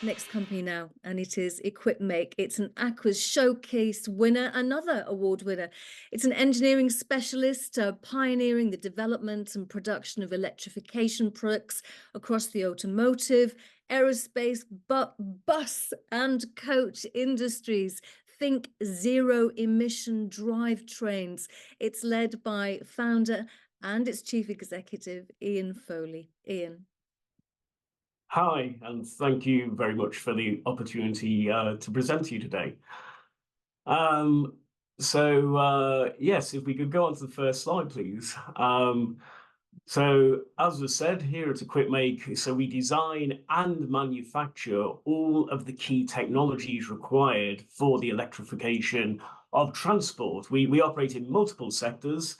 Next company now, and it is Equipmake. It's an Aquis Showcase winner, another award winner. It's an engineering specialist pioneering the development and production of electrification products across the automotive, aerospace, bus and coach industries. Think zero emission drivetrains. It's led by founder and its chief executive, Ian Foley. Ian. Hi, and thank you very much for the opportunity to present to you today. Yes, if we could go on to the first slide, please. So as was said, here at Equipmake, so we design and manufacture all of the key technologies required for the electrification of transport. We operate in multiple sectors.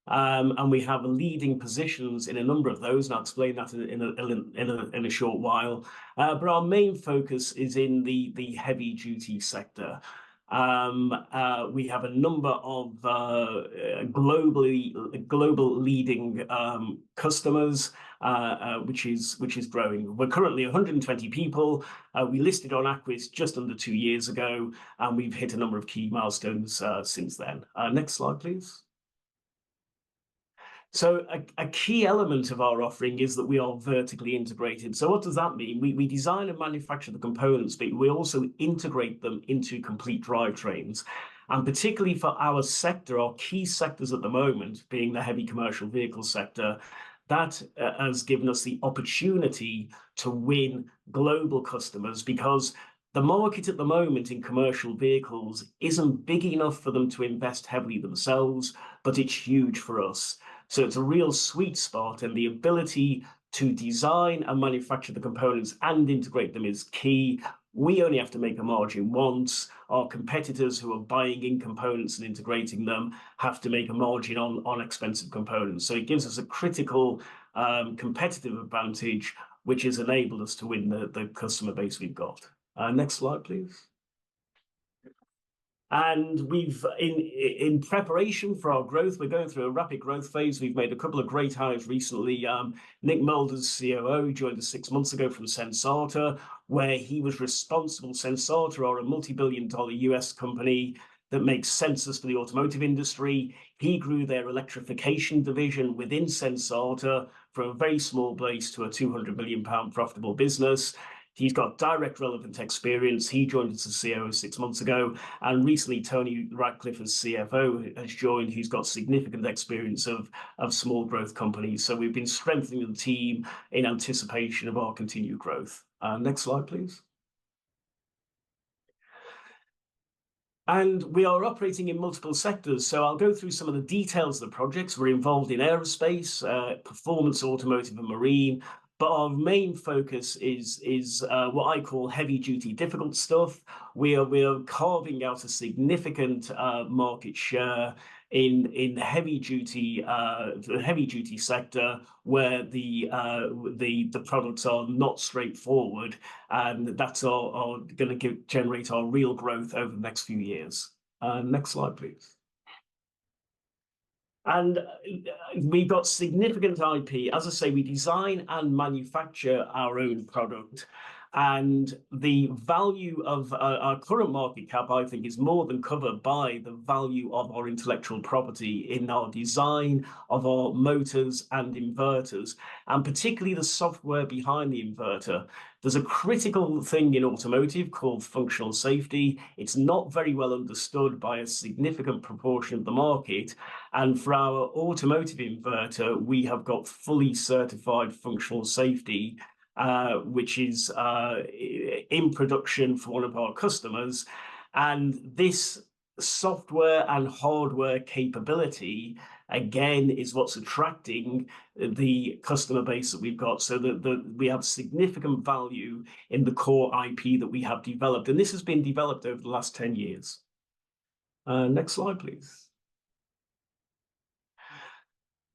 And we have leading positions in a number of those, and I'll explain that in a short while. But our main focus is in the heavy-duty sector. We have a number of global leading customers, which is growing. We're currently 120 people. We listed on Aquis just under 2 years ago, and we've hit a number of key milestones since then. Next slide, please. So a key element of our offering is that we are vertically integrated. So what does that mean? We design and manufacture the components, but we also integrate them into complete drivetrains. And particularly for our sector, our key sectors at the moment, being the heavy commercial vehicle sector, that has given us the opportunity to win global customers, because the market at the moment in commercial vehicles isn't big enough for them to invest heavily themselves, but it's huge for us. So it's a real sweet spot, and the ability to design and manufacture the components and integrate them is key. We only have to make a margin once. Our competitors who are buying in components and integrating them have to make a margin on expensive components. So it gives us a critical competitive advantage, which has enabled us to win the customer base we've got. Next slide, please. And we've, in preparation for our growth, we're going through a rapid growth phase. We've made a couple of great hires recently. Nick Mulder's COO joined us 6 months ago from Sensata, where he was responsible. Sensata are a multi-billion-dollar US company that makes sensors for the automotive industry. He grew their electrification division within Sensata from a very small base to a £200 million profitable business. He's got direct relevant experience. He joined us as COO 6 months ago, and recently Tony Radcliffe as CFO has joined. He's got significant experience of small growth companies. So we've been strengthening the team in anticipation of our continued growth. Next slide, please. And we are operating in multiple sectors. So I'll go through some of the details of the projects. We're involved in aerospace, performance, automotive, and marine. But our main focus is what I call heavy-duty difficult stuff. We are carving out a significant market share in the heavy-duty sector, where the products are not straightforward, and that's going to generate our real growth over the next few years. Next slide, please. And we've got significant IP. As I say, we design and manufacture our own product. And the value of our current market cap, I think, is more than covered by the value of our intellectual property in our design of our motors and inverters, and particularly the software behind the inverter. There's a critical thing in automotive called functional safety. It's not very well understood by a significant proportion of the market. And for our automotive inverter, we have got fully certified functional safety, which is in production for one of our customers. And this software and hardware capability, again, is what's attracting the customer base that we've got, so that we have significant value in the core IP that we have developed. And this has been developed over the last 10 years. Next slide, please.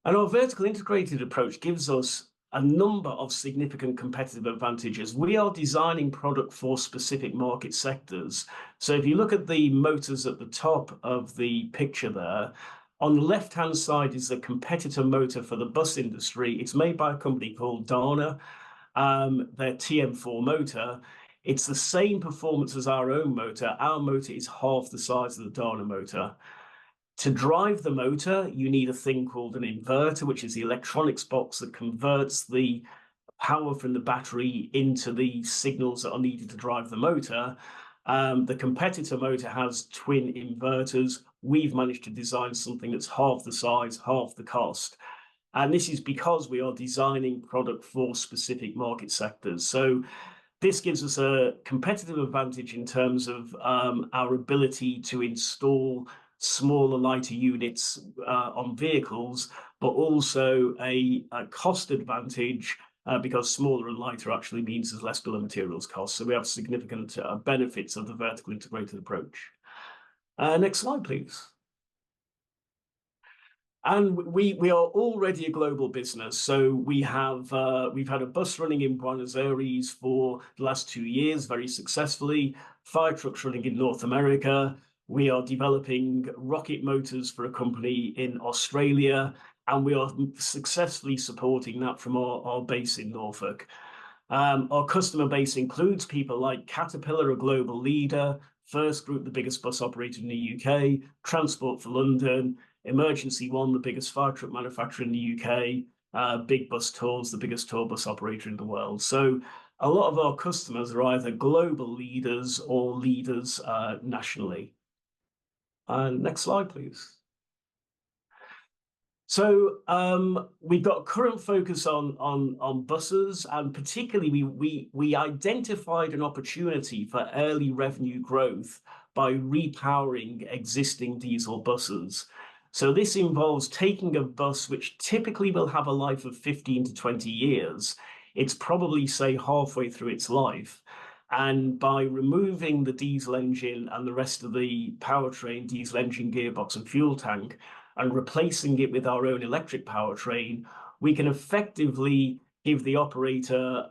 And our vertical integrated approach gives us a number of significant competitive advantages. We are designing product for specific market sectors. So if you look at the motors at the top of the picture there, on the left-hand side is a competitor motor for the bus industry. It's made by a company called Dana, their TM4 motor. It's the same performance as our own motor. Our motor is half the size of the Dana motor. To drive the motor, you need a thing called an inverter, which is the electronics box that converts the power from the battery into the signals that are needed to drive the motor. The competitor motor has twin inverters. We've managed to design something that's half the size, half the cost. And this is because we are designing product for specific market sectors. So this gives us a competitive advantage in terms of our ability to install smaller, lighter units on vehicles, but also a cost advantage because smaller and lighter actually means there's less bill of materials costs. So we have significant benefits of the vertical integrated approach. Next slide, please. And we are already a global business. So we've had a bus running in Buenos Aires for the last 2 years, very successfully. Fire trucks running in North America. We are developing rocket motors for a company in Australia, and we are successfully supporting that from our base in Norfolk. Our customer base includes people like Caterpillar, a global leader, First Group, the biggest bus operator in the UK, Transport for London, Emergency One, the biggest fire truck manufacturer in the UK, Big Bus Tours, the biggest tour bus operator in the world. So a lot of our customers are either global leaders or leaders nationally. Next slide, please. So we've got current focus on buses, and particularly we identified an opportunity for early revenue growth by repowering existing diesel buses. So this involves taking a bus which typically will have a life of 15 to 20 years. It's probably, say, halfway through its life. And by removing the diesel engine and the rest of the powertrain, diesel engine, gearbox, and fuel tank, and replacing it with our own electric powertrain, we can effectively give the operator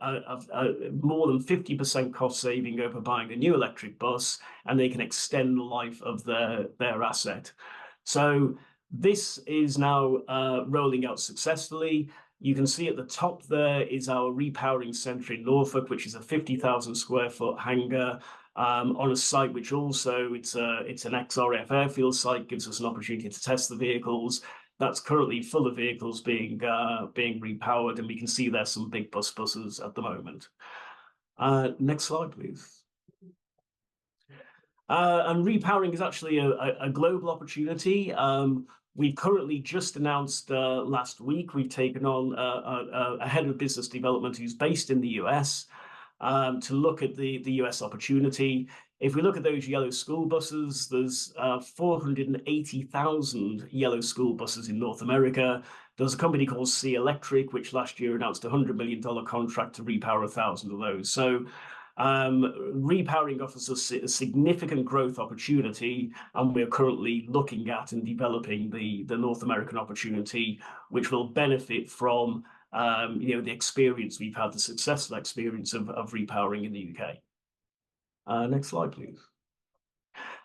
more than 50% cost saving over buying a new electric bus, and they can extend the life of their asset. So this is now rolling out successfully. You can see at the top there is our repowering centre in Norfolk, which is a 50,000 square foot hangar on a site which also it's an XRF airfield site, gives us an opportunity to test the vehicles. That's currently full of vehicles being repowered, and we can see there's some big buses at the moment. Next slide, please. And repowering is actually a global opportunity. We've currently just announced last week, we've taken on a head of business development who's based in the US to look at the US opportunity. If we look at those yellow school buses, there's 480,000 yellow school buses in North America. There's a company called C Electric, which last year announced a $100 million contract to repower 1,000 of those. So repowering offers us a significant growth opportunity, and we're currently looking at and developing the North American opportunity, which will benefit from the experience we've had, the successful experience of repowering in the UK. Next slide, please.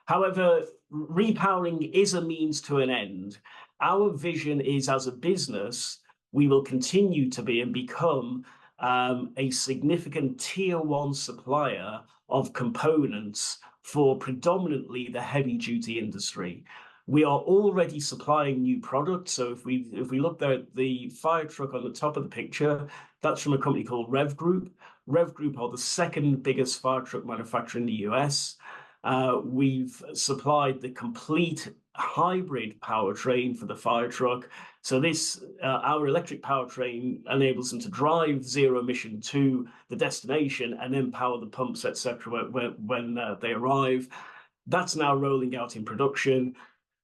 However, repowering is a means to an end. Our vision is, as a business, we will continue to be and become a significant tier one supplier of components for predominantly the heavy duty industry. We are already supplying new products. So if we look there at the fire truck on the top of the picture, that's from a company called Rev Group. Rev Group are the second biggest fire truck manufacturer in the US. We've supplied the complete hybrid powertrain for the fire truck. So this, our electric powertrain enables them to drive zero emission to the destination and then power the pumps, etc. when they arrive. That's now rolling out in production.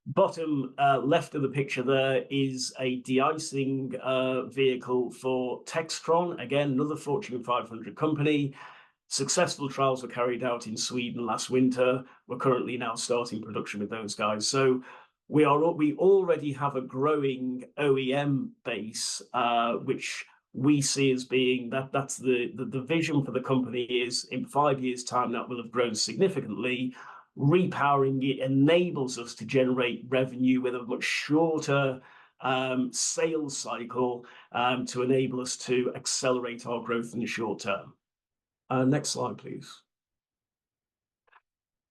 Bottom left of the picture there is a de-icing vehicle for Textron, again, another Fortune 500 company. Successful trials were carried out in Sweden last winter. We're currently now starting production with those guys. So we already have a growing OEM base, which we see as being that's the vision for the company is in 5 years' time that will have grown significantly. Repowering it enables us to generate revenue with a much shorter sales cycle to enable us to accelerate our growth in the short term. Next slide, please.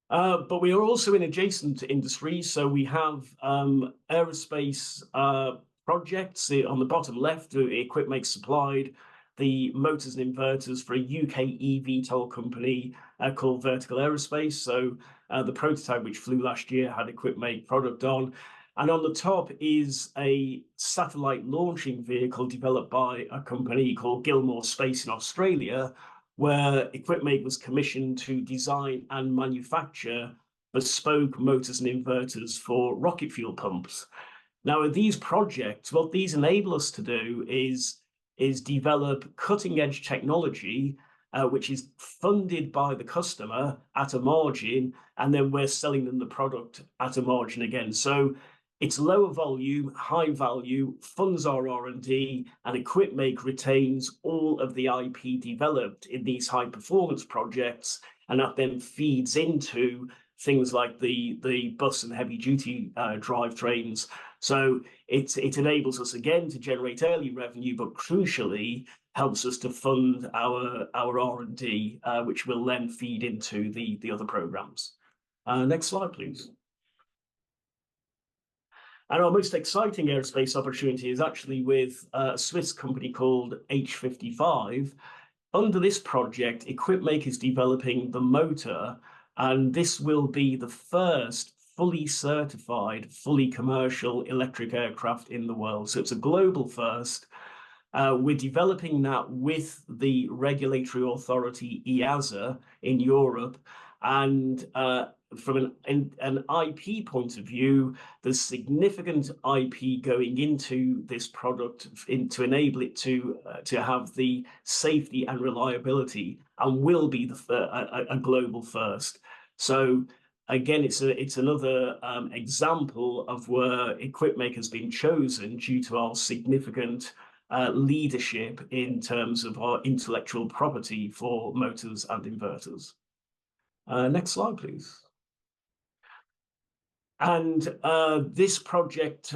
But we are also in adjacent industries. So we have aerospace projects. On the bottom left, Equipmake supplied the motors and inverters for a UK eVTOL company called Vertical Aerospace. So the prototype which flew last year had Equipmake product on. And on the top is a satellite launching vehicle developed by a company called Gilmore Space in Australia, where Equipmake was commissioned to design and manufacture bespoke motors and inverters for rocket fuel pumps. Now, with these projects, what these enable us to do is develop cutting-edge technology, which is funded by the customer at a margin, and then we're selling them the product at a margin again. So it's lower volume, high value, funds our R&D, and Equipmake retains all of the IP developed in these high performance projects, and that then feeds into things like the bus and heavy duty drivetrains. So it enables us again to generate early revenue, but crucially helps us to fund our R&D, which will then feed into the other programs. Next slide, please. And our most exciting aerospace opportunity is actually with a Swiss company called H55. Under this project, Equipmake is developing the motor, and this will be the first fully certified, fully commercial electric aircraft in the world. So it's a global first. We're developing that with the regulatory authority EASA in Europe, and from an IP point of view, there's significant IP going into this product to enable it to have the safety and reliability, and will be a global first. So again, it's another example of where Equipmake has been chosen due to our significant leadership in terms of our intellectual property for motors and inverters. Next slide, please. And this project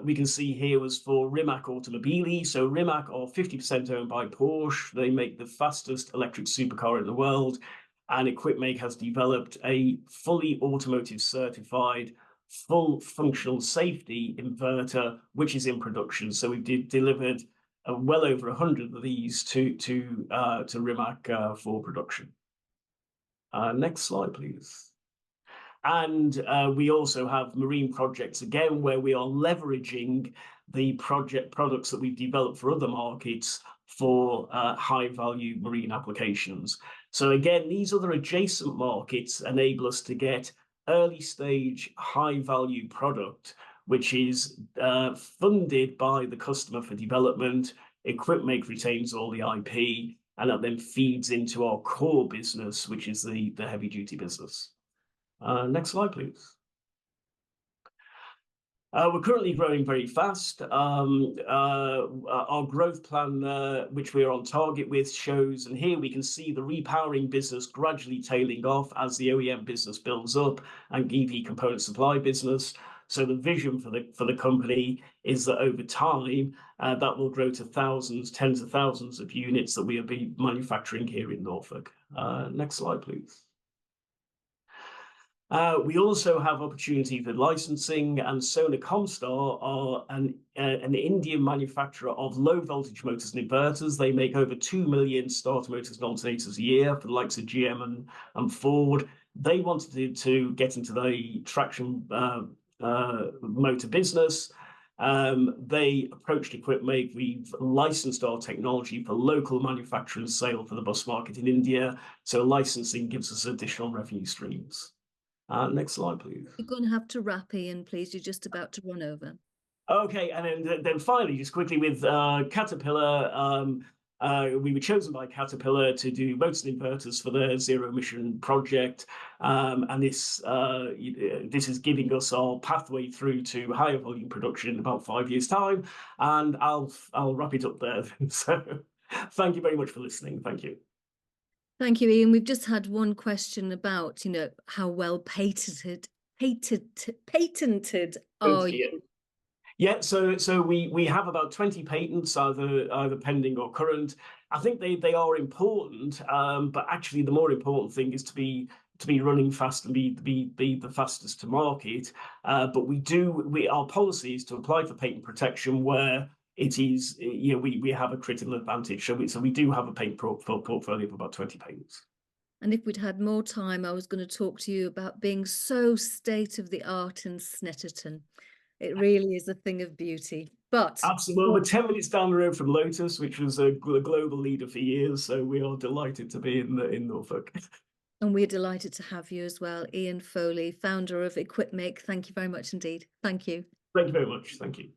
we can see here was for Rimac Automobili. So Rimac are 50% owned by Porsche. They make the fastest electric supercar in the world. And Equipmake has developed a fully automotive certified, full functional safety inverter, which is in production. So we've delivered well over 100 of these to Rimac for production. Next slide, please. And we also have marine projects, again, where we are leveraging the products that we've developed for other markets for high-value marine applications. So again, these other adjacent markets enable us to get early-stage, high-value product, which is funded by the customer for development. Equipmake retains all the IP, and that then feeds into our core business, which is the heavy-duty business. Next slide, please. We're currently growing very fast. Our growth plan, which we're on target with, shows, and here we can see the repowering business gradually tailing off as the OEM business builds up and EV component supply business. So the vision for the company is that over time, that will grow to thousands, tens of thousands of units that we will be manufacturing here in Norfolk. Next slide, please. We also have opportunity for licensing, and Sona Comstar are an Indian manufacturer of low voltage motors and inverters. They make over 2 million starter motors and alternators a year for the likes of GM and Ford. They wanted to get into the traction motor business. They approached Equipmake. We've licensed our technology for local manufacture and sale for the bus market in India. So licensing gives us additional revenue streams. Next slide, please. You're going to have to wrap, Ian, please. You're just about to run over. Okay, and then finally, just quickly with Caterpillar, we were chosen by Caterpillar to do motors and inverters for their zero emission project, and this is giving us our pathway through to higher volume production in about 5 years' time. And I'll wrap it up there. So, thank you very much for listening. Thank you. Thank you, Ian. We've just had one question about, how well patented are you? Yeah, so we have about 20 patents, either pending or current. I think they are important, but actually the more important thing is to be to be running fast and be the fastest to market. But our policy is to apply for patent protection where it is, we have a critical advantage. So we do have a patent portfolio of about 20 patents. And if we'd had more time, I was going to talk to you about being so state of the art in Snetterton. It really is a thing of beauty. But Absolutely. We're 10 minutes down the road from Lotus, which was a global leader for years. So we are delighted to be in Norfolk. and we're delighted to have you as well, Ian Foley, founder of Equipmake. Thank you very much indeed. Thank you. Thank you very much. Thank you.